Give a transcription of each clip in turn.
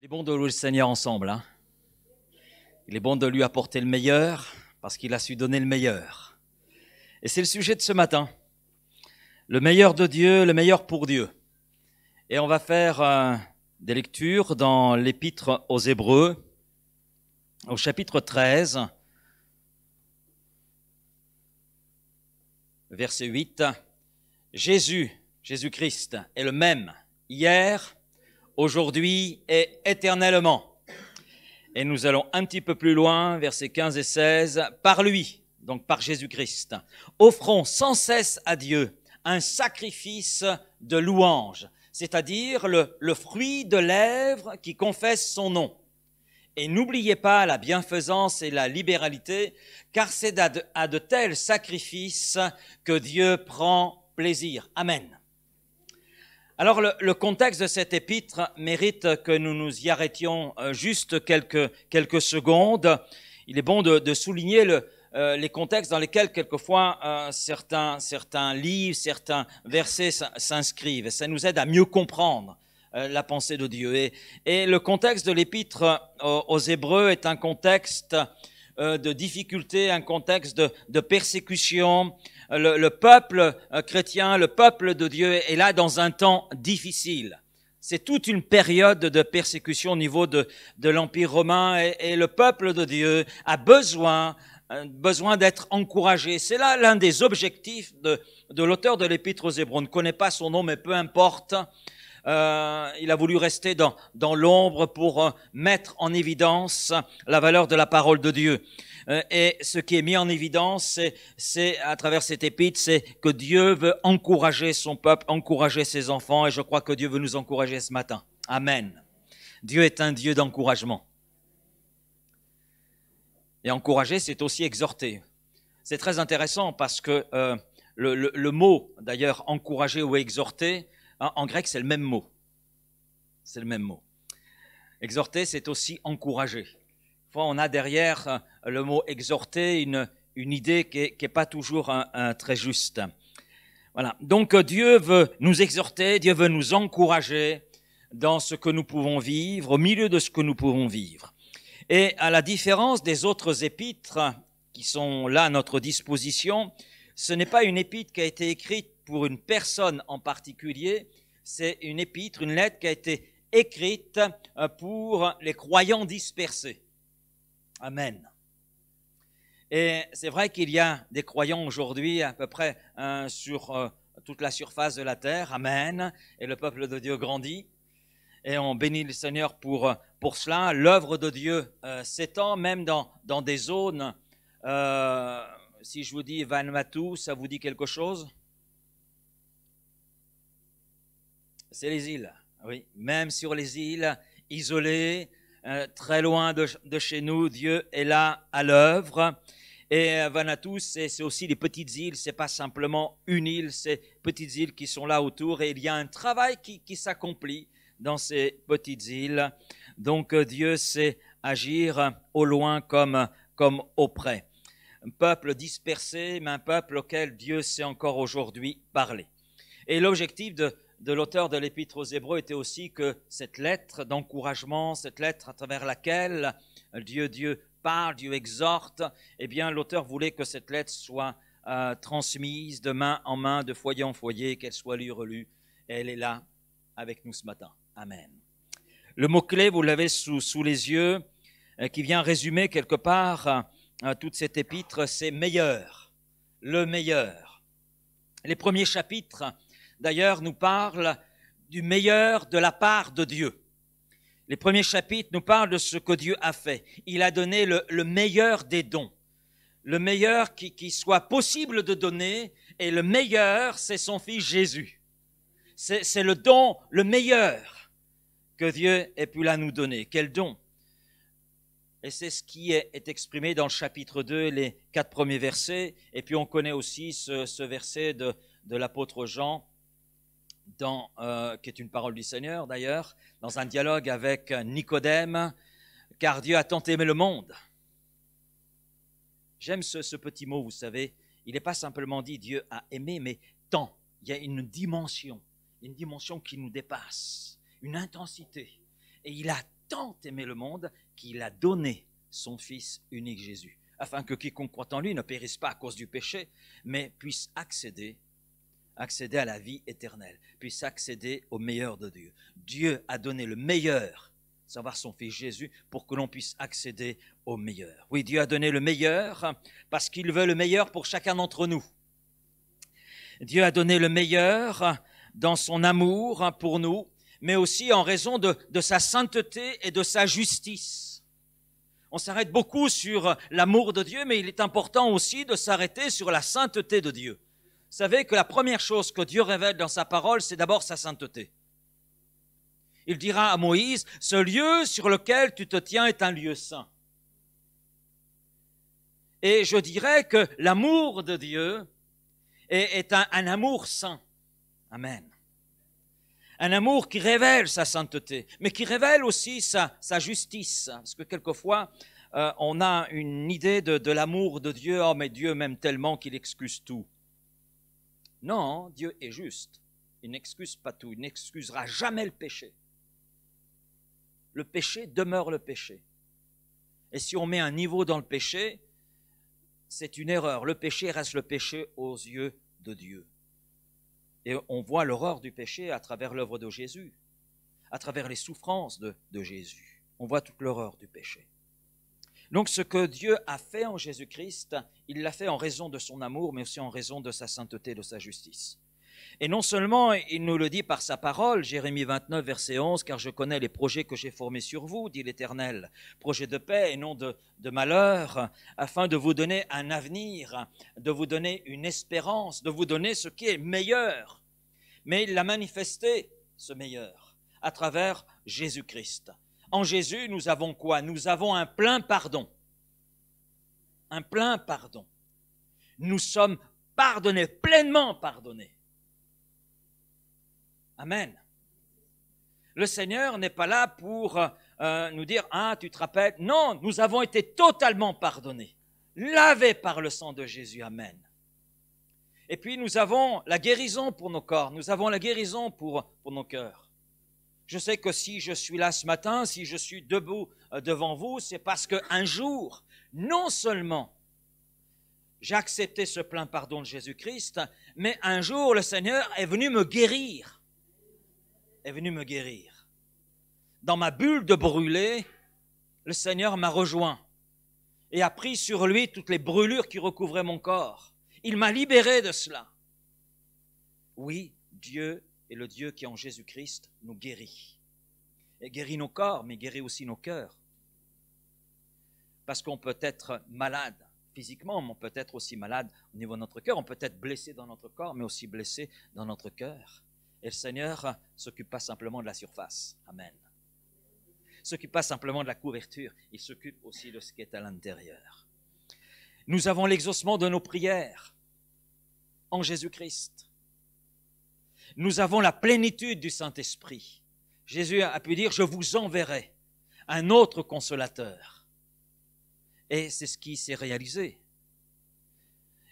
Il est bon de louer le Seigneur ensemble, hein. Il est bon de lui apporter le meilleur parce qu'il a su donner le meilleur. Et c'est le sujet de ce matin. Le meilleur de Dieu, le meilleur pour Dieu. Et on va faire des lectures dans l'épître aux Hébreux, au chapitre 13, verset 8. Jésus-Christ est le même hier, aujourd'hui et éternellement. Et nous allons un petit peu plus loin, versets 15 et 16. Par lui, donc par Jésus-Christ, offrons sans cesse à Dieu un sacrifice de louange, c'est-à-dire le fruit de lèvres qui confesse son nom. Et n'oubliez pas la bienfaisance et la libéralité, car c'est à de tels sacrifices que Dieu prend plaisir. Amen. Alors le contexte de cet épître mérite que nous nous y arrêtions juste quelques secondes. Il est bon de souligner les contextes dans lesquels quelquefois certains livres, certains versets s'inscrivent. Et ça nous aide à mieux comprendre la pensée de Dieu. Et le contexte de l'épître aux Hébreux est un contexte de difficulté, un contexte de persécution. Le peuple chrétien, le peuple de Dieu est là dans un temps difficile. C'est toute une période de persécution au niveau de l'Empire romain et le peuple de Dieu a besoin d'être encouragé. C'est là l'un des objectifs de l'auteur de l'Épître aux Hébreux. On ne connaît pas son nom, mais peu importe. Il a voulu rester dans l'ombre pour mettre en évidence la valeur de la parole de Dieu. Et ce qui est mis en évidence, c'est à travers cette épître, c'est que Dieu veut encourager son peuple, encourager ses enfants, et je crois que Dieu veut nous encourager ce matin. Amen. Dieu est un Dieu d'encouragement. Et encourager, c'est aussi exhorter. C'est très intéressant parce que le mot, d'ailleurs, encourager ou exhorter, en grec, c'est le même mot. C'est le même mot. Exhorter, c'est aussi encourager. Fois, on a derrière le mot exhorter une idée qui est pas toujours très juste. Voilà. Donc Dieu veut nous exhorter, Dieu veut nous encourager dans ce que nous pouvons vivre, au milieu de ce que nous pouvons vivre. Et à la différence des autres épîtres qui sont là à notre disposition, ce n'est pas une épître qui a été écrite pour une personne en particulier, c'est une épître, une lettre qui a été écrite pour les croyants dispersés. Amen. Et c'est vrai qu'il y a des croyants aujourd'hui à peu près sur toute la surface de la terre. Amen. Et le peuple de Dieu grandit. Et on bénit le Seigneur pour cela. L'œuvre de Dieu s'étend même dans des zones. Si je vous dis Vanuatu, ça vous dit quelque chose? C'est les îles. Oui, même sur les îles, isolées, très loin de chez nous, Dieu est là à l'œuvre. Et Vanuatu, c'est aussi les petites îles, c'est pas simplement une île, c'est petites îles qui sont là autour et il y a un travail qui s'accomplit dans ces petites îles. Donc Dieu sait agir au loin comme auprès. Un peuple dispersé, mais un peuple auquel Dieu sait encore aujourd'hui parler. Et l'objectif de l'auteur de l'Épître aux Hébreux était aussi que cette lettre d'encouragement, cette lettre à travers laquelle Dieu parle, Dieu exhorte, eh bien l'auteur voulait que cette lettre soit transmise de main en main, de foyer en foyer, qu'elle soit lue, relue. Et elle est là avec nous ce matin. Amen. Le mot-clé, vous l'avez sous les yeux, qui vient résumer quelque part toute cette épître, c'est meilleur, le meilleur. Les premiers chapitres d'ailleurs, nous parle du meilleur de la part de Dieu. Les premiers chapitres nous parlent de ce que Dieu a fait. Il a donné le meilleur des dons. Le meilleur qui soit possible de donner, et le meilleur, c'est son Fils Jésus. C'est le don, le meilleur que Dieu ait pu là nous donner. Quel don! Et c'est ce qui est exprimé dans le chapitre 2, les 4 premiers versets. Et puis on connaît aussi ce verset de l'apôtre Jean, qui est une parole du Seigneur d'ailleurs, dans un dialogue avec Nicodème, car Dieu a tant aimé le monde. J'aime ce petit mot, vous savez, il n'est pas simplement dit Dieu a aimé, mais tant. Il y a une dimension qui nous dépasse, une intensité. Et il a tant aimé le monde qu'il a donné son Fils unique Jésus, afin que quiconque croit en lui ne périsse pas à cause du péché, mais puisse accéder à la vie éternelle, puisse accéder au meilleur de Dieu. Dieu a donné le meilleur, savoir son Fils Jésus, pour que l'on puisse accéder au meilleur. Oui, Dieu a donné le meilleur parce qu'il veut le meilleur pour chacun d'entre nous. Dieu a donné le meilleur dans son amour pour nous, mais aussi en raison de sa sainteté et de sa justice. On s'arrête beaucoup sur l'amour de Dieu, mais il est important aussi de s'arrêter sur la sainteté de Dieu. Vous savez que la première chose que Dieu révèle dans sa parole, c'est d'abord sa sainteté. Il dira à Moïse, « Ce lieu sur lequel tu te tiens est un lieu saint. » Et je dirais que l'amour de Dieu est un amour saint. Amen. Un amour qui révèle sa sainteté, mais qui révèle aussi sa justice. Parce que quelquefois, on a une idée de l'amour de Dieu. Oh, mais Dieu m'aime tellement qu'il excuse tout. Non, Dieu est juste. Il n'excuse pas tout. Il n'excusera jamais le péché. Le péché demeure le péché. Et si on met un niveau dans le péché, c'est une erreur. Le péché reste le péché aux yeux de Dieu. Et on voit l'horreur du péché à travers l'œuvre de Jésus, à travers les souffrances de Jésus. On voit toute l'horreur du péché. Donc ce que Dieu a fait en Jésus-Christ, il l'a fait en raison de son amour, mais aussi en raison de sa sainteté, de sa justice. Et non seulement il nous le dit par sa parole, Jérémie 29, verset 11, « Car je connais les projets que j'ai formés sur vous, dit l'Éternel, projets de paix et non de malheur, afin de vous donner un avenir, de vous donner une espérance, de vous donner ce qui est meilleur. » Mais il l'a manifesté, ce meilleur, à travers Jésus-Christ. En Jésus, nous avons quoi? Nous avons un plein pardon. Un plein pardon. Nous sommes pardonnés, pleinement pardonnés. Amen. Le Seigneur n'est pas là pour nous dire « Ah, tu te rappelles ?» Non, nous avons été totalement pardonnés, lavés par le sang de Jésus. Amen. Et puis nous avons la guérison pour nos corps, nous avons la guérison pour nos cœurs. Je sais que si je suis là ce matin, si je suis debout devant vous, c'est parce qu'un jour, non seulement j'ai accepté ce plein pardon de Jésus-Christ, mais un jour le Seigneur est venu me guérir. Est venu me guérir. Dans ma bulle de brûlé, le Seigneur m'a rejoint et a pris sur lui toutes les brûlures qui recouvraient mon corps. Il m'a libéré de cela. Oui, Dieu est le Dieu qui en Jésus-Christ nous guérit. Et guérit nos corps, mais guérit aussi nos cœurs. Parce qu'on peut être malade physiquement, mais on peut être aussi malade au niveau de notre cœur. On peut être blessé dans notre corps, mais aussi blessé dans notre cœur. Et le Seigneur ne s'occupe pas simplement de la surface. Amen. Il ne s'occupe pas simplement de la couverture, il s'occupe aussi de ce qui est à l'intérieur. Nous avons l'exaucement de nos prières en Jésus-Christ. Nous avons la plénitude du Saint-Esprit. Jésus a pu dire « Je vous enverrai un autre consolateur ». Et c'est ce qui s'est réalisé.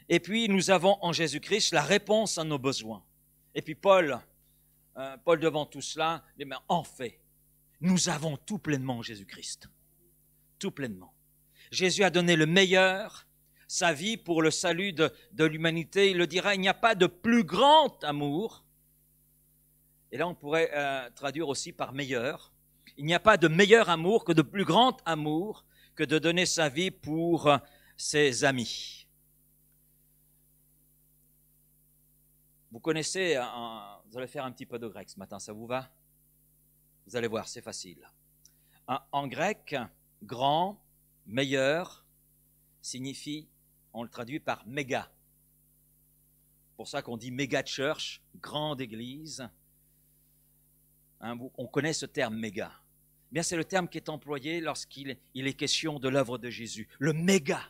Et puis nous avons en Jésus-Christ la réponse à nos besoins. Et puis Paul devant tout cela, dit « En fait, nous avons tout pleinement en Jésus-Christ. » Tout pleinement. Jésus a donné le meilleur, sa vie pour le salut de l'humanité. Il le dira, il n'y a pas de plus grand amour. Et là, on pourrait traduire aussi par meilleur. Il n'y a pas de meilleur amour que de plus grand amour que de donner sa vie pour ses amis. Vous connaissez, vous allez faire un petit peu de grec ce matin, ça vous va? Vous allez voir, c'est facile. En grec, grand, meilleur, signifie, on le traduit par méga. C'est pour ça qu'on dit méga church, grande église. On connaît ce terme méga. Bien, c'est le terme qui est employé lorsqu'il est question de l'œuvre de Jésus. Le méga,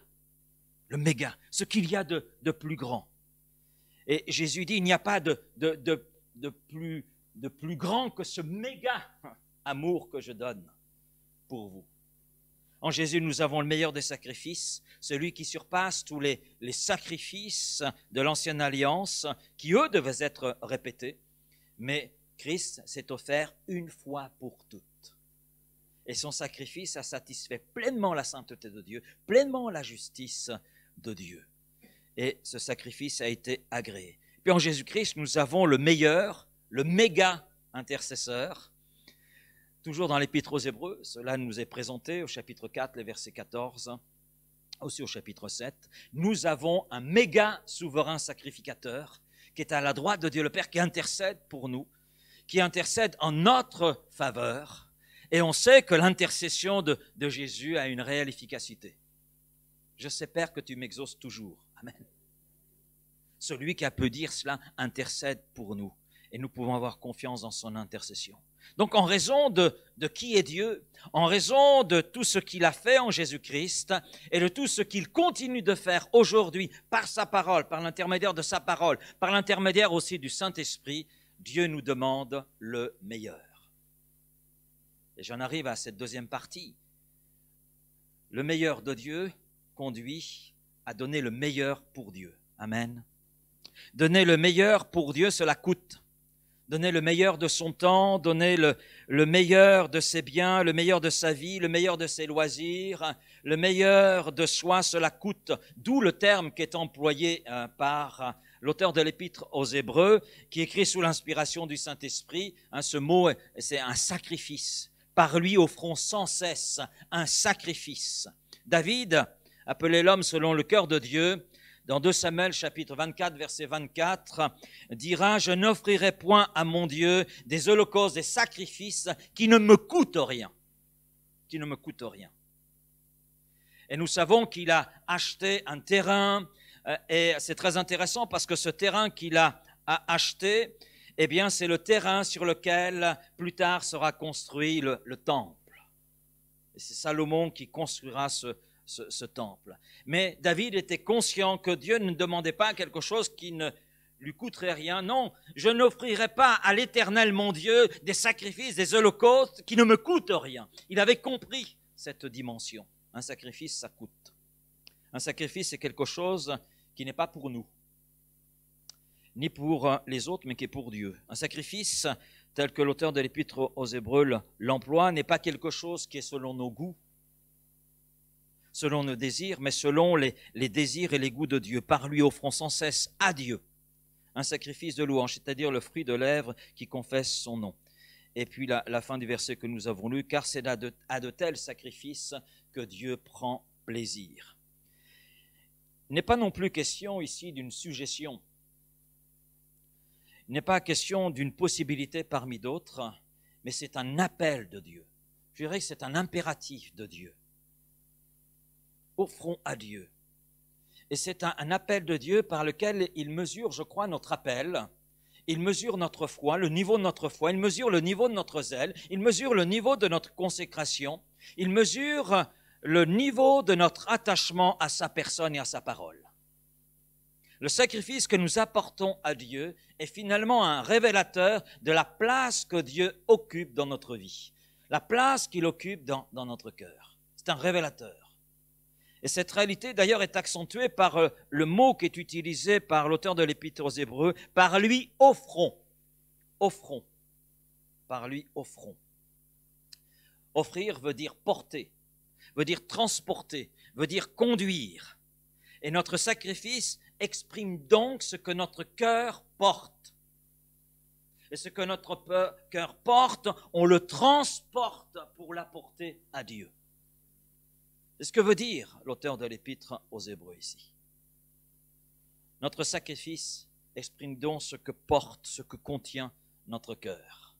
ce qu'il y a de plus grand. Et Jésus dit, il n'y a pas de plus grand que ce méga amour que je donne pour vous. En Jésus, nous avons le meilleur des sacrifices, celui qui surpasse tous les sacrifices de l'ancienne alliance, qui eux devaient être répétés. Mais Christ s'est offert une fois pour toutes. Et son sacrifice a satisfait pleinement la sainteté de Dieu, pleinement la justice de Dieu. Et ce sacrifice a été agréé. Puis en Jésus-Christ, nous avons le meilleur, le méga intercesseur. Toujours dans l'Épître aux Hébreux, cela nous est présenté au chapitre 4, les versets 14, aussi au chapitre 7. Nous avons un méga souverain sacrificateur qui est à la droite de Dieu le Père, qui intercède pour nous, qui intercède en notre faveur. Et on sait que l'intercession de Jésus a une réelle efficacité. Je sais, Père, que tu m'exauces toujours. Amen. Celui qui a pu dire cela intercède pour nous. Et nous pouvons avoir confiance dans son intercession. Donc, en raison de qui est Dieu, en raison de tout ce qu'il a fait en Jésus-Christ et de tout ce qu'il continue de faire aujourd'hui par sa parole, par l'intermédiaire de sa parole, par l'intermédiaire aussi du Saint-Esprit, Dieu nous demande le meilleur. Et j'en arrive à cette deuxième partie. Le meilleur de Dieu conduit à donner le meilleur pour Dieu. Amen. Donner le meilleur pour Dieu, cela coûte. Donner le meilleur de son temps, donner le meilleur de ses biens, le meilleur de sa vie, le meilleur de ses loisirs, le meilleur de soi, cela coûte. D'où le terme qui est employé par l'auteur de l'Épître aux Hébreux, qui écrit sous l'inspiration du Saint-Esprit. Ce mot, c'est un sacrifice. Par lui offrons sans cesse un sacrifice. David, appelé l'homme selon le cœur de Dieu, dans 2 Samuel chapitre 24, verset 24, dira « Je n'offrirai point à mon Dieu des holocaustes, des sacrifices qui ne me coûtent rien. » Qui ne me coûtent rien. Et nous savons qu'il a acheté un terrain, et c'est très intéressant parce que ce terrain qu'il a acheté, eh bien, c'est le terrain sur lequel plus tard sera construit le temple. Et c'est Salomon qui construira ce temple. Mais David était conscient que Dieu ne demandait pas quelque chose qui ne lui coûterait rien. Non, je n'offrirai pas à l'Éternel mon Dieu des sacrifices, des holocaustes qui ne me coûtent rien. Il avait compris cette dimension. Un sacrifice, ça coûte. Un sacrifice, c'est quelque chose qui n'est pas pour nous, ni pour les autres, mais qui est pour Dieu. Un sacrifice, tel que l'auteur de l'Épître aux Hébreux l'emploie, n'est pas quelque chose qui est selon nos goûts, selon nos désirs, mais selon les désirs et les goûts de Dieu. Par lui offrons sans cesse à Dieu un sacrifice de louange, c'est-à-dire le fruit de lèvres qui confesse son nom. Et puis la fin du verset que nous avons lu, car c'est à de tels sacrifices que Dieu prend plaisir. Il n'est pas non plus question ici d'une suggestion. Il n'est pas question d'une possibilité parmi d'autres, mais c'est un appel de Dieu. Je dirais que c'est un impératif de Dieu. Offrons à Dieu. Et c'est un appel de Dieu par lequel il mesure, je crois, notre appel. Il mesure notre foi, le niveau de notre foi. Il mesure le niveau de notre zèle. Il mesure le niveau de notre consécration. Il mesure le niveau de notre attachement à sa personne et à sa parole. Le sacrifice que nous apportons à Dieu est finalement un révélateur de la place que Dieu occupe dans notre vie, la place qu'il occupe dans notre cœur. C'est un révélateur. Et cette réalité, d'ailleurs, est accentuée par le mot qui est utilisé par l'auteur de l'Épître aux Hébreux, « par lui offrons ». Offrons. Par lui offrons. Offrir veut dire porter, veut dire transporter, veut dire conduire. Et notre sacrifice exprime donc ce que notre cœur porte. Et ce que notre cœur porte, on le transporte pour l'apporter à Dieu. C'est ce que veut dire l'auteur de l'Épître aux Hébreux ici. Notre sacrifice exprime donc ce que porte, ce que contient notre cœur.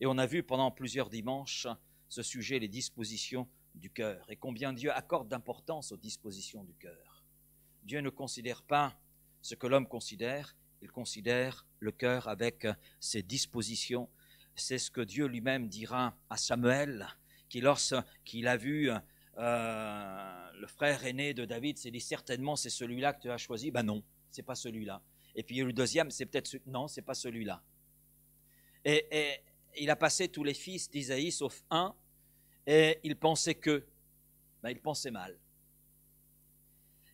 Et on a vu pendant plusieurs dimanches ce sujet, les dispositions du cœur, et combien Dieu accorde d'importance aux dispositions du cœur. Dieu ne considère pas ce que l'homme considère, il considère le cœur avec ses dispositions. C'est ce que Dieu lui-même dira à Samuel, qui lorsqu'il a vu le frère aîné de David, s'est dit certainement c'est celui-là que tu as choisi. Ben non, c'est pas celui-là. Et puis le deuxième, c'est peut-être non, c'est pas celui-là. Et il a passé tous les fils d'Isaïe sauf un, et il pensait il pensait mal.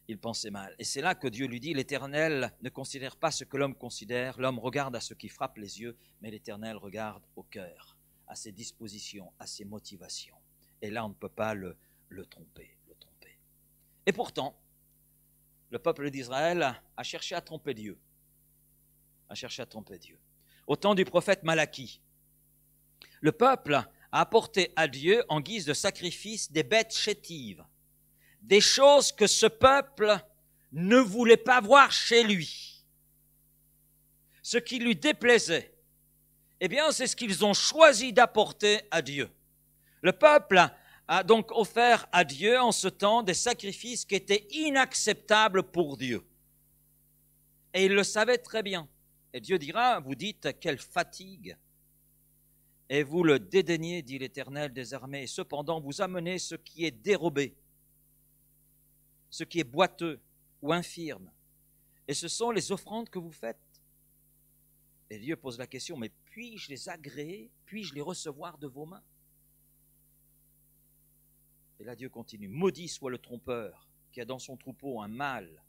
Il pensait mal. Et c'est là que Dieu lui dit, l'Éternel ne considère pas ce que l'homme considère, l'homme regarde à ce qui frappe les yeux, mais l'Éternel regarde au cœur, à ses dispositions, à ses motivations. Et là, on ne peut pas le tromper. Et pourtant, le peuple d'Israël a cherché à tromper Dieu. Au temps du prophète Malachie, le peuple a apporté à Dieu en guise de sacrifice des bêtes chétives, des choses que ce peuple ne voulait pas voir chez lui. Ce qui lui déplaisait, eh bien, c'est ce qu'ils ont choisi d'apporter à Dieu. Le peuple a donc offert à Dieu en ce temps des sacrifices qui étaient inacceptables pour Dieu. Et il le savait très bien. Et Dieu dira, vous dites, quelle fatigue. Et vous le dédaignez, dit l'Éternel des armées. Cependant, vous amenez ce qui est dérobé, ce qui est boiteux ou infirme. Et ce sont les offrandes que vous faites. Et Dieu pose la question, mais puis-je les agréer, puis-je les recevoir de vos mains? Et là Dieu continue, maudit soit le trompeur qui a dans son troupeau un mâle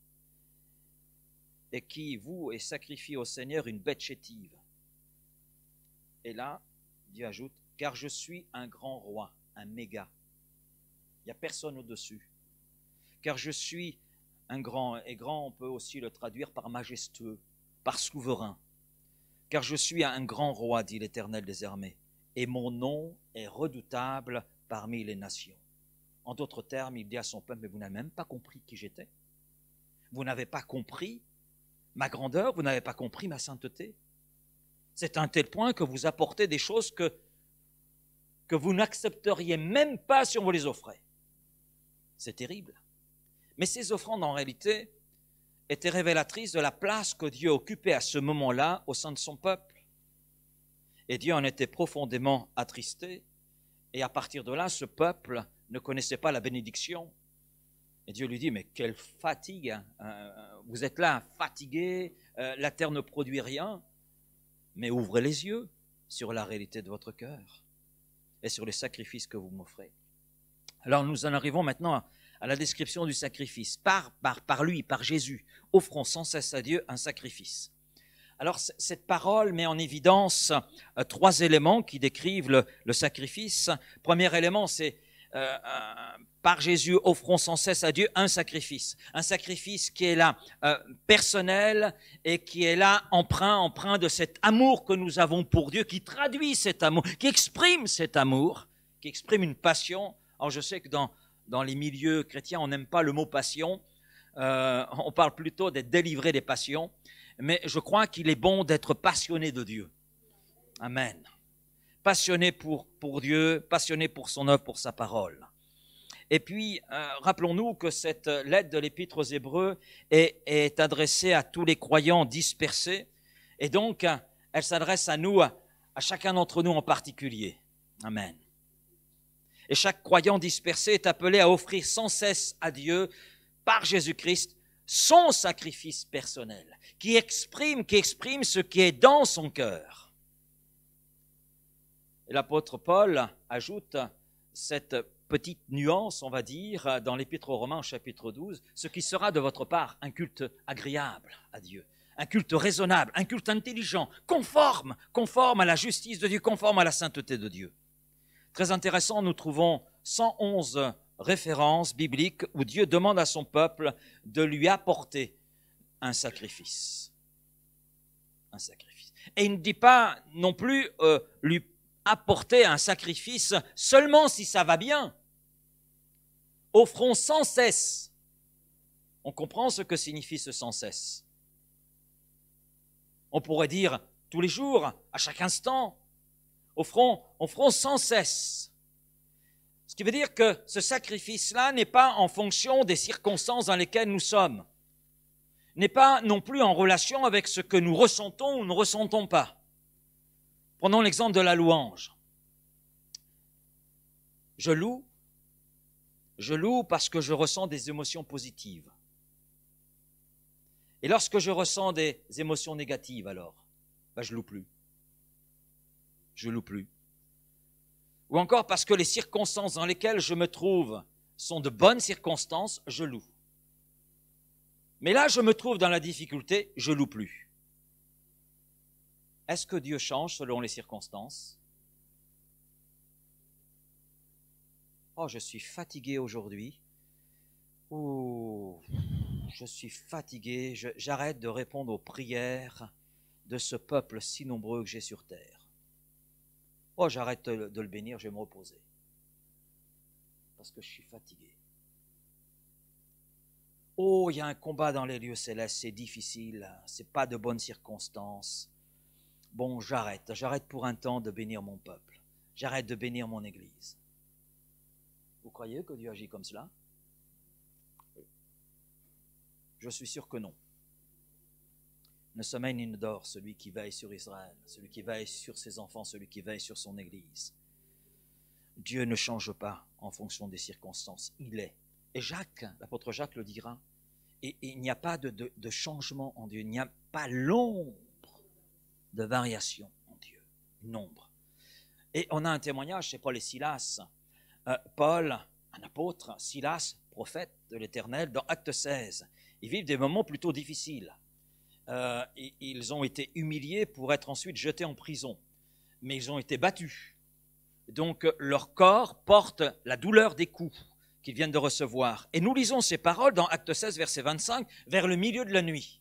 et qui, vous, est sacrifié au Seigneur une bête chétive. Et là, Dieu ajoute, car je suis un grand roi, un méga. Il n'y a personne au-dessus. Car je suis un grand, et grand on peut aussi le traduire par majestueux, par souverain. Car je suis un grand roi, dit l'Éternel des armées, et mon nom est redoutable parmi les nations. En d'autres termes, il dit à son peuple, mais vous n'avez même pas compris qui j'étais. Vous n'avez pas compris ma grandeur, vous n'avez pas compris ma sainteté. C'est à un tel point que vous apportez des choses que vous n'accepteriez même pas si on vous les offrait. C'est terrible. Mais ces offrandes, en réalité, étaient révélatrices de la place que Dieu occupait à ce moment-là au sein de son peuple. Et Dieu en était profondément attristé. Et à partir de là, ce peuple ne connaissait pas la bénédiction. Et Dieu lui dit, mais quelle fatigue, vous êtes là fatigué, la terre ne produit rien, mais ouvrez les yeux sur la réalité de votre cœur et sur les sacrifices que vous m'offrez. Alors nous en arrivons maintenant à la description du sacrifice. Par lui, par Jésus, offrons sans cesse à Dieu un sacrifice. Alors cette parole met en évidence trois éléments qui décrivent le sacrifice. Premier élément, c'est par Jésus, offrons sans cesse à Dieu un sacrifice qui est là personnel et qui est là empreint de cet amour que nous avons pour Dieu, qui traduit cet amour, qui exprime cet amour, qui exprime une passion. Alors je sais que dans les milieux chrétiens, on n'aime pas le mot passion, on parle plutôt d'être délivré des passions, mais je crois qu'il est bon d'être passionné de Dieu. Amen. Passionné pour Dieu, passionné pour son œuvre, pour sa parole. Et puis, rappelons-nous que cette lettre de l'Épître aux Hébreux est adressée à tous les croyants dispersés. Et donc, elle s'adresse à nous, à chacun d'entre nous en particulier. Amen. Et chaque croyant dispersé est appelé à offrir sans cesse à Dieu, par Jésus-Christ, son sacrifice personnel, qui exprime ce qui est dans son cœur. Et l'apôtre Paul ajoute cette petite nuance, on va dire, dans l'Épître aux Romains, chapitre 12, ce qui sera de votre part un culte agréable à Dieu, un culte raisonnable, un culte intelligent, conforme à la justice de Dieu, conforme à la sainteté de Dieu. Très intéressant, nous trouvons 111 références bibliques où Dieu demande à son peuple de lui apporter un sacrifice. Un sacrifice. Et il ne dit pas non plus lui apporter un sacrifice seulement si ça va bien. Offrons sans cesse. On comprend ce que signifie ce sans cesse. On pourrait dire tous les jours, à chaque instant. Offrons sans cesse. Ce qui veut dire que ce sacrifice-là n'est pas en fonction des circonstances dans lesquelles nous sommes, n'est pas non plus en relation avec ce que nous ressentons ou ne ressentons pas. Prenons l'exemple de la louange. Je loue parce que je ressens des émotions positives. Et lorsque je ressens des émotions négatives, alors, je loue plus. Je loue plus. Ou encore parce que les circonstances dans lesquelles je me trouve sont de bonnes circonstances, je loue. Mais là, je me trouve dans la difficulté, je loue plus. Est-ce que Dieu change selon les circonstances? Oh, je suis fatigué aujourd'hui. Oh, je suis fatigué. J'arrête de répondre aux prières de ce peuple si nombreux que j'ai sur terre. Oh, j'arrête de le bénir, je vais me reposer. Parce que je suis fatigué. Oh, il y a un combat dans les lieux célestes, c'est difficile, c'est pas de bonnes circonstances. Bon, j'arrête pour un temps de bénir mon peuple. J'arrête de bénir mon Église. Vous croyez que Dieu agit comme cela? Je suis sûr que non. Ne sommeille ni ne dort celui qui veille sur Israël, celui qui veille sur ses enfants, celui qui veille sur son Église. Dieu ne change pas en fonction des circonstances. Il est. Et Jacques, l'apôtre Jacques le dira, et il n'y a pas de changement en Dieu. Il n'y a pas l'ombre de variation en Dieu. Une ombre. Et on a un témoignage chez Paul et Silas. Paul, un apôtre, Silas, prophète de l'Éternel, dans Acte 16. Ils vivent des moments plutôt difficiles. Ils ont été humiliés pour être ensuite jetés en prison. Mais ils ont été battus. Donc leur corps porte la douleur des coups qu'ils viennent de recevoir. Et nous lisons ces paroles dans Acte 16, verset 25, vers le milieu de la nuit.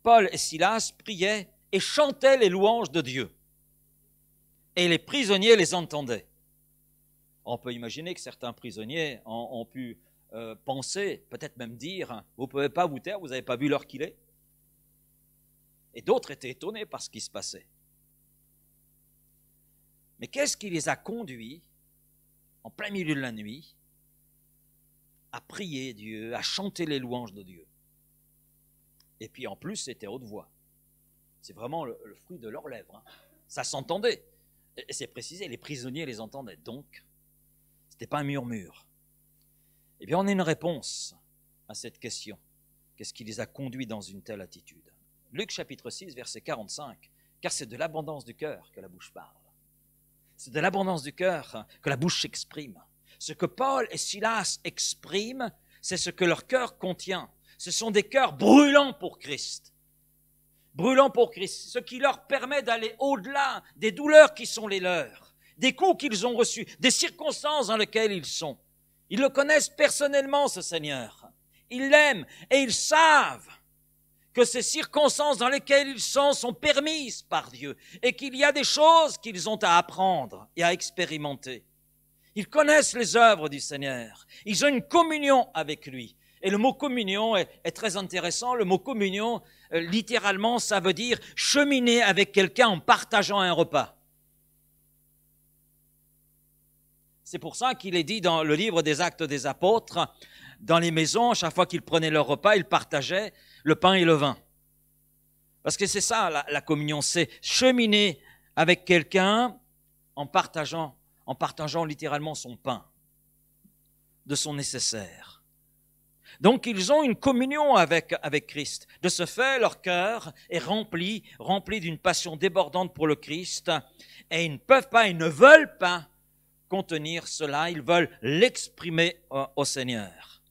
Paul et Silas priaient et chantaient les louanges de Dieu. Et les prisonniers les entendaient. On peut imaginer que certains prisonniers ont pu penser, peut-être même dire, vous ne pouvez pas vous taire, vous n'avez pas vu l'heure qu'il est. Et d'autres étaient étonnés par ce qui se passait. Mais qu'est-ce qui les a conduits, en plein milieu de la nuit, à prier Dieu, à chanter les louanges de Dieu? Et puis en plus, c'était haute voix. C'est vraiment le fruit de leurs lèvres. Ça s'entendait. Et c'est précisé, les prisonniers les entendaient. Donc, ce n'était pas un murmure. Eh bien, on a une réponse à cette question. Qu'est-ce qui les a conduits dans une telle attitude? Luc chapitre 6, verset 45. Car c'est de l'abondance du cœur que la bouche parle. C'est de l'abondance du cœur que la bouche s'exprime. Ce que Paul et Silas expriment, c'est ce que leur cœur contient. Ce sont des cœurs brûlants pour Christ. Brûlants pour Christ. Ce qui leur permet d'aller au-delà des douleurs qui sont les leurs, des coups qu'ils ont reçus, des circonstances dans lesquelles ils sont. Ils le connaissent personnellement, ce Seigneur. Ils l'aiment et ils savent que ces circonstances dans lesquelles ils sont permises par Dieu et qu'il y a des choses qu'ils ont à apprendre et à expérimenter. Ils connaissent les œuvres du Seigneur. Ils ont une communion avec lui. Et le mot communion est très intéressant. Le mot communion, littéralement, ça veut dire cheminer avec quelqu'un en partageant un repas. C'est pour ça qu'il est dit dans le livre des Actes des Apôtres, dans les maisons, chaque fois qu'ils prenaient leur repas, ils partageaient le pain et le vin. Parce que c'est ça la communion, c'est cheminer avec quelqu'un en partageant littéralement son pain, de son nécessaire. Donc ils ont une communion avec Christ. De ce fait, leur cœur est rempli d'une passion débordante pour le Christ, et ils ne peuvent pas, ils ne veulent pas contenir cela, ils veulent l'exprimer au Seigneur.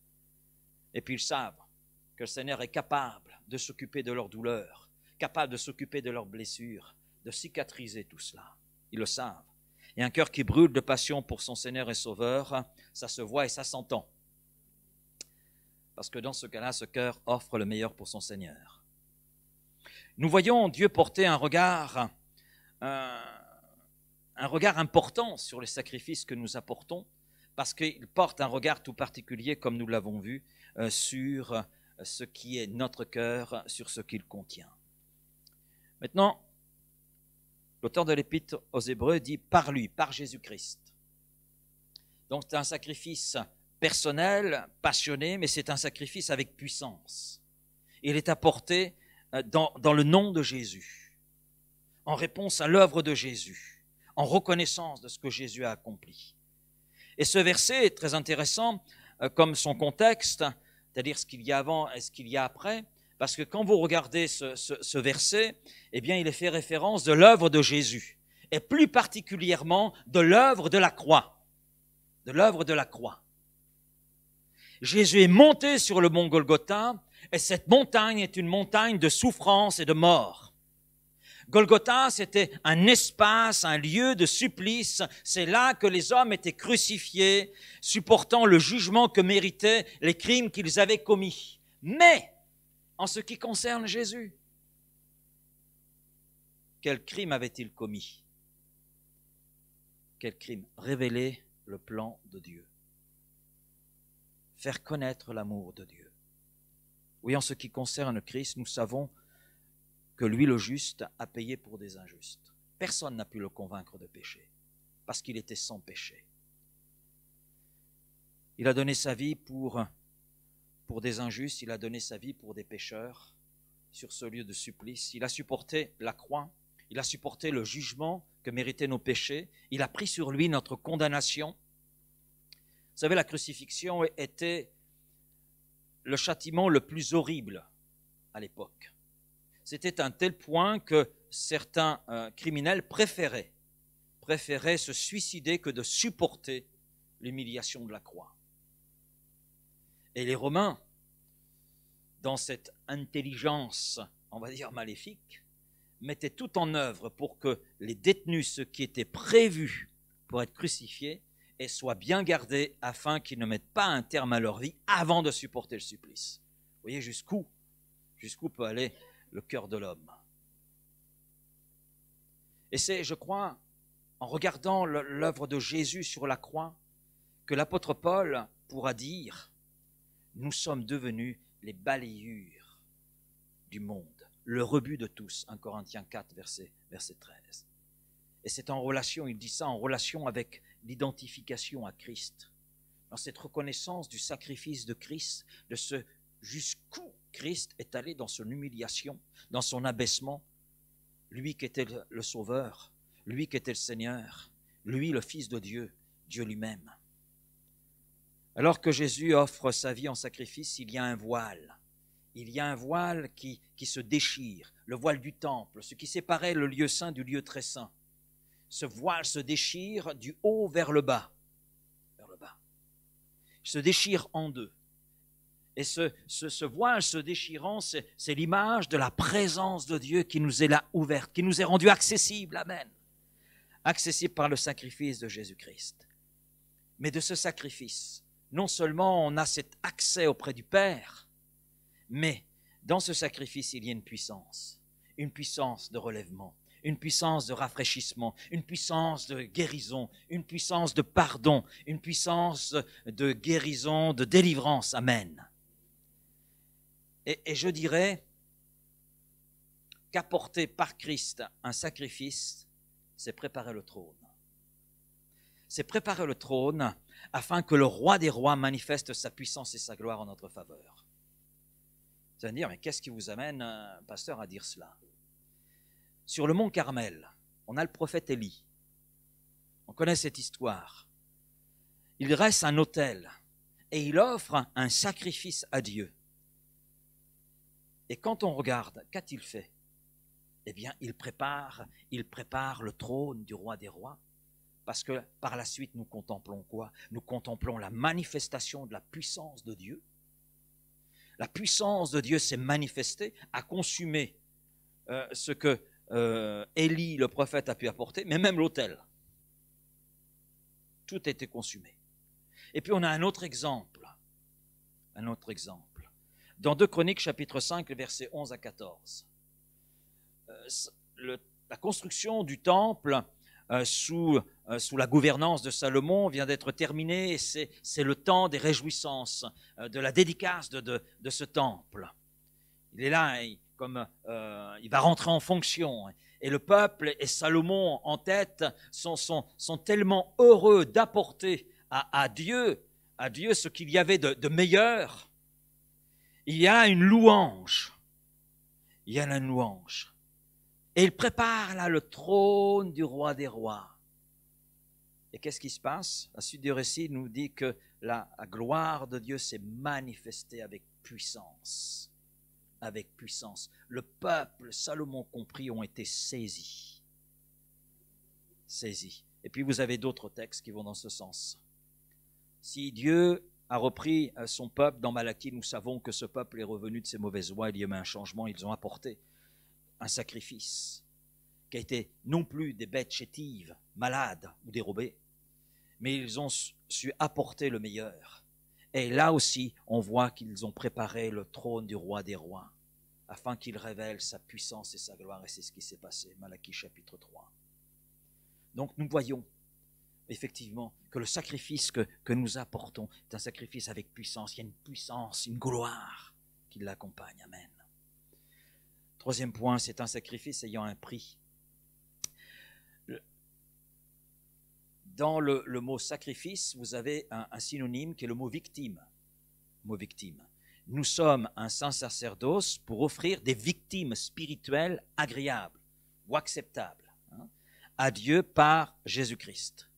Et puis ils savent que le Seigneur est capable de s'occuper de leurs douleurs, capable de s'occuper de leurs blessures, de cicatriser tout cela. Ils le savent. Et un cœur qui brûle de passion pour son Seigneur et Sauveur, ça se voit et ça s'entend. Parce que dans ce cas-là, ce cœur offre le meilleur pour son Seigneur. Nous voyons Dieu porter un regard important sur les sacrifices que nous apportons, parce qu'il porte un regard tout particulier, comme nous l'avons vu, sur ce qui est notre cœur, sur ce qu'il contient. Maintenant, l'auteur de l'Épître aux Hébreux dit « par lui, par Jésus-Christ ». Donc c'est un sacrifice personnel, passionné, mais c'est un sacrifice avec puissance. Il est apporté dans le nom de Jésus, en réponse à l'œuvre de Jésus, en reconnaissance de ce que Jésus a accompli. Et ce verset est très intéressant, comme son contexte, c'est-à-dire ce qu'il y a avant et ce qu'il y a après, parce que quand vous regardez ce verset, eh bien, il est fait référence de l'œuvre de Jésus, et plus particulièrement de l'œuvre de la croix. De l'œuvre de la croix. Jésus est monté sur le mont Golgotha, et cette montagne est une montagne de souffrance et de mort. Golgotha, c'était un espace, un lieu de supplice. C'est là que les hommes étaient crucifiés, supportant le jugement que méritaient les crimes qu'ils avaient commis. Mais, en ce qui concerne Jésus, quel crime avait-il commis? Quel crime? Révéler le plan de Dieu. Faire connaître l'amour de Dieu. Oui, en ce qui concerne Christ, nous savons que lui, le juste, a payé pour des injustes. Personne n'a pu le convaincre de péché, parce qu'il était sans péché. Il a donné sa vie pour des injustes, il a donné sa vie pour des pécheurs, sur ce lieu de supplice. Il a supporté la croix, il a supporté le jugement que méritaient nos péchés, il a pris sur lui notre condamnation. Vous savez, la crucifixion était le châtiment le plus horrible à l'époque. C'était un tel point que certains criminels préféraient se suicider que de supporter l'humiliation de la croix. Et les Romains, dans cette intelligence, on va dire maléfique, mettaient tout en œuvre pour que les détenus, ceux qui étaient prévus pour être crucifiés, soient bien gardés afin qu'ils ne mettent pas un terme à leur vie avant de supporter le supplice. Vous voyez jusqu'où peut aller le cœur de l'homme. Et c'est, je crois, en regardant l'œuvre de Jésus sur la croix, que l'apôtre Paul pourra dire « Nous sommes devenus les balayures du monde, le rebut de tous », 1 Corinthiens 4, verset 13. Et c'est en relation, il dit ça, en relation avec l'identification à Christ, dans cette reconnaissance du sacrifice de Christ, de ce jusqu'où Christ est allé dans son humiliation, dans son abaissement, lui qui était le Sauveur, lui qui était le Seigneur, lui le Fils de Dieu, Dieu lui-même. Alors que Jésus offre sa vie en sacrifice, il y a un voile. Il y a un voile qui se déchire, le voile du temple, ce qui séparait le lieu saint du lieu très saint. Ce voile se déchire du haut vers le bas. Il se déchire en deux. Et ce voile se déchirant, c'est l'image de la présence de Dieu qui nous est là ouverte, qui nous est rendue accessible. Amen. Accessible par le sacrifice de Jésus-Christ. Mais de ce sacrifice, non seulement on a cet accès auprès du Père, mais dans ce sacrifice, il y a une puissance de relèvement, une puissance de rafraîchissement, une puissance de guérison, une puissance de pardon, une puissance de guérison, de délivrance. Amen. Et je dirais qu'apporter par Christ un sacrifice, c'est préparer le trône. C'est préparer le trône afin que le roi des rois manifeste sa puissance et sa gloire en notre faveur. Vous allez me dire, mais qu'est-ce qui vous amène, pasteur, à dire cela? Sur le mont Carmel, on a le prophète Élie. On connaît cette histoire. Il dresse un autel et il offre un sacrifice à Dieu. Et quand on regarde, qu'a-t-il fait? Eh bien, il prépare le trône du roi des rois. Parce que par la suite, nous contemplons quoi? Nous contemplons la manifestation de la puissance de Dieu. La puissance de Dieu s'est manifestée, a consumé ce que Élie, le prophète, a pu apporter, mais même l'autel. Tout a été consumé. Et puis on a un autre exemple. Dans 2 Chroniques, chapitre 5, versets 11 à 14. La construction du temple sous la gouvernance de Salomon vient d'être terminée et c'est le temps des réjouissances, de la dédicace de ce temple. Il est là, il va rentrer en fonction. Et le peuple et Salomon en tête sont tellement heureux d'apporter à Dieu ce qu'il y avait de meilleur. Il y a une louange. Et il prépare là le trône du roi des rois. Et qu'est-ce qui se passe? La suite du récit nous dit que la gloire de Dieu s'est manifestée avec puissance. Le peuple, Salomon compris, ont été saisis. Et puis vous avez d'autres textes qui vont dans ce sens. Si Dieu a repris son peuple dans Malachie, nous savons que ce peuple est revenu de ses mauvaises voies, il y a eu un changement, ils ont apporté un sacrifice. qui étaient non plus des bêtes chétives, malades ou dérobées, mais ils ont su apporter le meilleur. Et là aussi, on voit qu'ils ont préparé le trône du roi des rois, afin qu'il révèle sa puissance et sa gloire, et c'est ce qui s'est passé, Malachie chapitre 3. Donc nous voyons effectivement que le sacrifice que nous apportons est un sacrifice avec puissance. Il y a une puissance, une gloire qui l'accompagne. Amen. Troisième point, c'est un sacrifice ayant un prix. Dans le mot sacrifice, vous avez un synonyme qui est le mot victime. Mot victime. Nous sommes un saint sacerdoce pour offrir des victimes spirituelles agréables ou acceptables à Dieu par Jésus-Christ.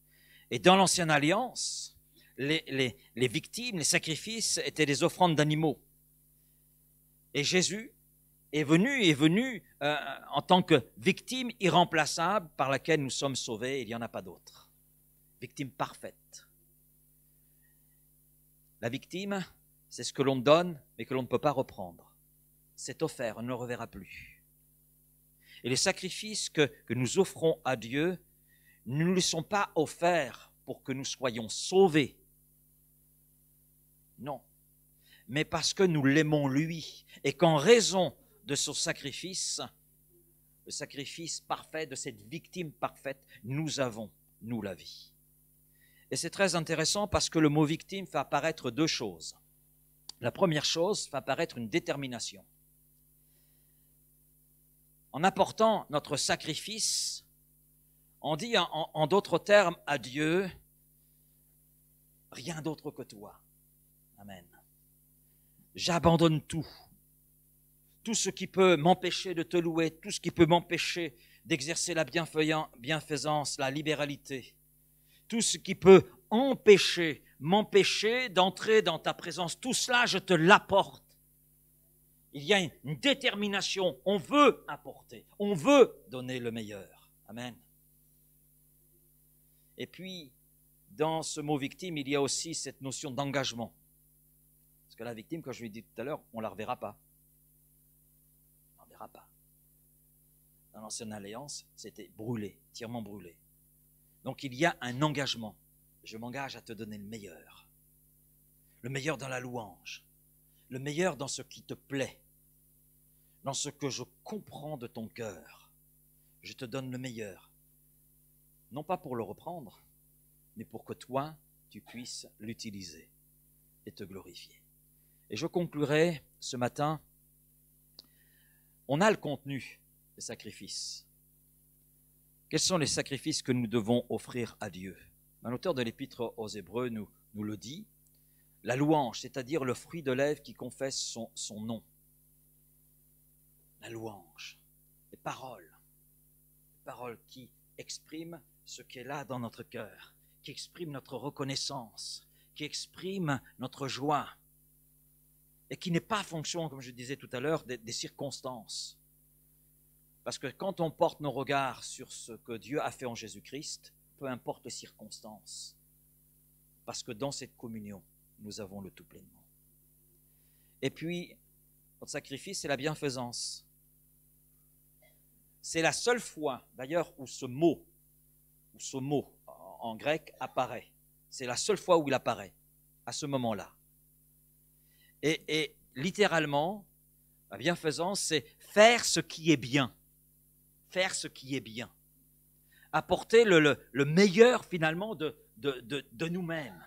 Et dans l'Ancienne Alliance, les victimes, les sacrifices étaient des offrandes d'animaux. Et Jésus est venu en tant que victime irremplaçable par laquelle nous sommes sauvés, il n'y en a pas d'autre. Victime parfaite. La victime, c'est ce que l'on donne, mais que l'on ne peut pas reprendre. C'est offert, on ne le reverra plus. Et les sacrifices que nous offrons à Dieu ne nous sont pas offerts pour que nous soyons sauvés. Non. Mais parce que nous l'aimons lui, et qu'en raison de son sacrifice, le sacrifice parfait, de cette victime parfaite, nous avons, nous, la vie. Et c'est très intéressant parce que le mot victime fait apparaître deux choses. La première chose fait apparaître une détermination. En apportant notre sacrifice, on dit en d'autres termes à Dieu, rien d'autre que toi. Amen. J'abandonne tout. Tout ce qui peut m'empêcher de te louer, tout ce qui peut m'empêcher d'exercer la bienfaisance, la libéralité, tout ce qui peut m'empêcher d'entrer dans ta présence, tout cela, je te l'apporte. Il y a une détermination, on veut apporter, on veut donner le meilleur. Amen. Et puis, dans ce mot victime, il y a aussi cette notion d'engagement. Parce que la victime, comme je l'ai dit tout à l'heure, on ne la reverra pas. On ne la reverra pas. Dans l'Ancienne Alliance, c'était brûlé, entièrement brûlé. Donc il y a un engagement. Je m'engage à te donner le meilleur. Le meilleur dans la louange. Le meilleur dans ce qui te plaît. Dans ce que je comprends de ton cœur. Je te donne le meilleur. Non pas pour le reprendre, mais pour que toi, tu puisses l'utiliser et te glorifier. Et je conclurai ce matin, on a le contenu des sacrifices. Quels sont les sacrifices que nous devons offrir à Dieu? L'auteur de l'Épître aux Hébreux nous le dit. La louange, c'est-à-dire le fruit de lèvres qui confesse son nom. La louange, les paroles qui expriment ce qui est là dans notre cœur, qui expriment notre reconnaissance, qui expriment notre joie, et qui n'est pas fonction, comme je disais tout à l'heure, des circonstances. Parce que quand on porte nos regards sur ce que Dieu a fait en Jésus-Christ, peu importe les circonstances, parce que dans cette communion, nous avons le tout pleinement. Et puis, notre sacrifice, c'est la bienfaisance. C'est la seule fois, d'ailleurs, où ce mot en grec apparaît. C'est la seule fois où il apparaît, à ce moment-là. Et littéralement, la bienfaisance, c'est faire ce qui est bien. Faire ce qui est bien. Apporter le meilleur, finalement, de nous-mêmes.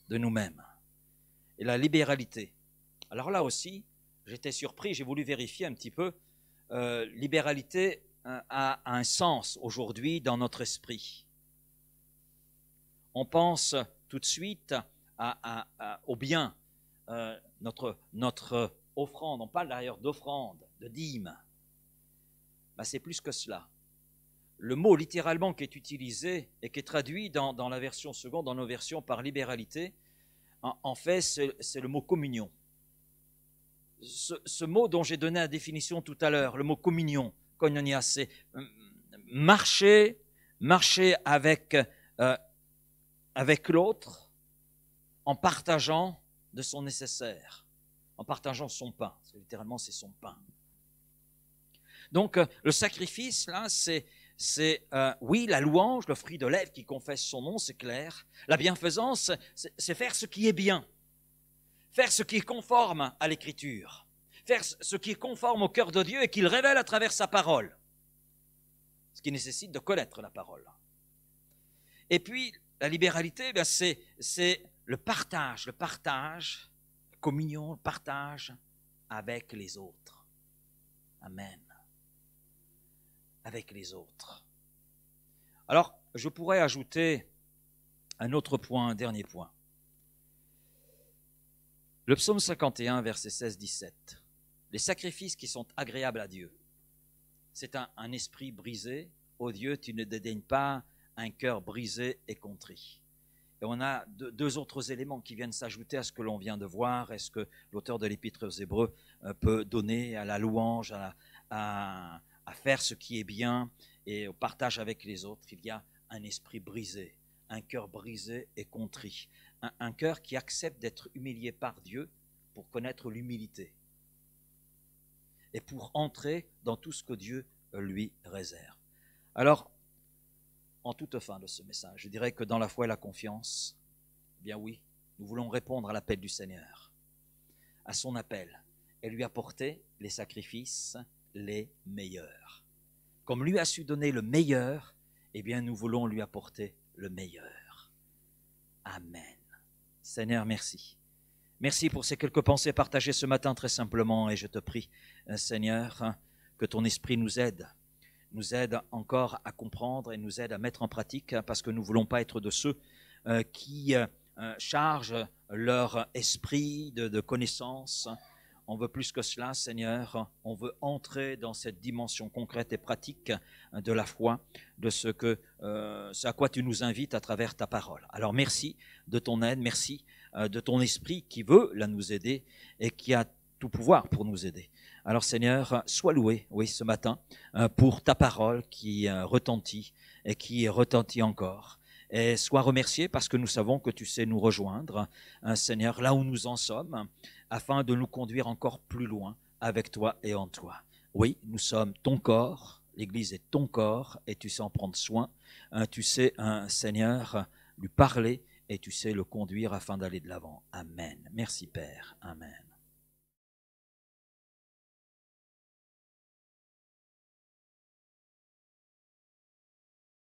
De nous-mêmes. Et la libéralité. Alors là aussi, j'étais surpris, j'ai voulu vérifier un petit peu. Libéralité a un sens aujourd'hui dans notre esprit. On pense tout de suite au bien, notre offrande. On parle d'ailleurs d'offrande, de dîme. Ben, c'est plus que cela. Le mot littéralement qui est utilisé et qui est traduit dans la version seconde, dans nos versions par libéralité, en fait, c'est le mot communion. Ce mot dont j'ai donné la définition tout à l'heure, le mot communion, koinonia, c'est marcher avec l'autre en partageant de son nécessaire, en partageant son pain, parce que littéralement c'est son pain. Donc, le sacrifice, là, c'est oui, la louange, le fruit de lèvres qui confesse son nom, c'est clair. La bienfaisance, c'est faire ce qui est bien, faire ce qui est conforme à l'Écriture, faire ce qui est conforme au cœur de Dieu et qu'il révèle à travers sa parole, ce qui nécessite de connaître la parole. Et puis, la libéralité, c'est le partage, la communion, le partage avec les autres. Amen. Avec les autres. Alors, je pourrais ajouter un autre point, un dernier point. Le psaume 51, versets 16-17. Les sacrifices qui sont agréables à Dieu. C'est un esprit brisé. Ô Dieu, tu ne dédaignes pas un cœur brisé et contrit. Et on a deux autres éléments qui viennent s'ajouter à ce que l'on vient de voir et ce que l'auteur de l'Épître aux Hébreux peut donner à la louange, à faire ce qui est bien et au partage avec les autres. Il y a un esprit brisé, un cœur brisé et contrit. Un cœur qui accepte d'être humilié par Dieu pour connaître l'humilité et pour entrer dans tout ce que Dieu lui réserve. Alors, en toute fin de ce message, je dirais que dans la foi et la confiance, eh bien oui, nous voulons répondre à l'appel du Seigneur, à son appel, et lui apporter les sacrifices les meilleurs. Comme lui a su donner le meilleur, eh bien nous voulons lui apporter le meilleur. Amen. Seigneur, merci. Merci pour ces quelques pensées partagées ce matin très simplement, et je te prie, Seigneur, que ton esprit nous aide encore à comprendre et nous aide à mettre en pratique, parce que nous ne voulons pas être de ceux qui chargent leur esprit de connaissances. On veut plus que cela, Seigneur. On veut entrer dans cette dimension concrète et pratique de la foi, de ce à quoi tu nous invites à travers ta parole. Alors merci de ton aide, merci de ton esprit qui veut là nous aider et qui a tout pouvoir pour nous aider. Alors Seigneur, sois loué, oui, ce matin, pour ta parole qui retentit et qui retentit encore. Et sois remercié parce que nous savons que tu sais nous rejoindre, Seigneur, là où nous en sommes, afin de nous conduire encore plus loin avec toi et en toi. Oui, nous sommes ton corps, l'Église est ton corps et tu sais en prendre soin. Tu sais, Seigneur, lui parler et tu sais le conduire afin d'aller de l'avant. Amen. Merci Père. Amen.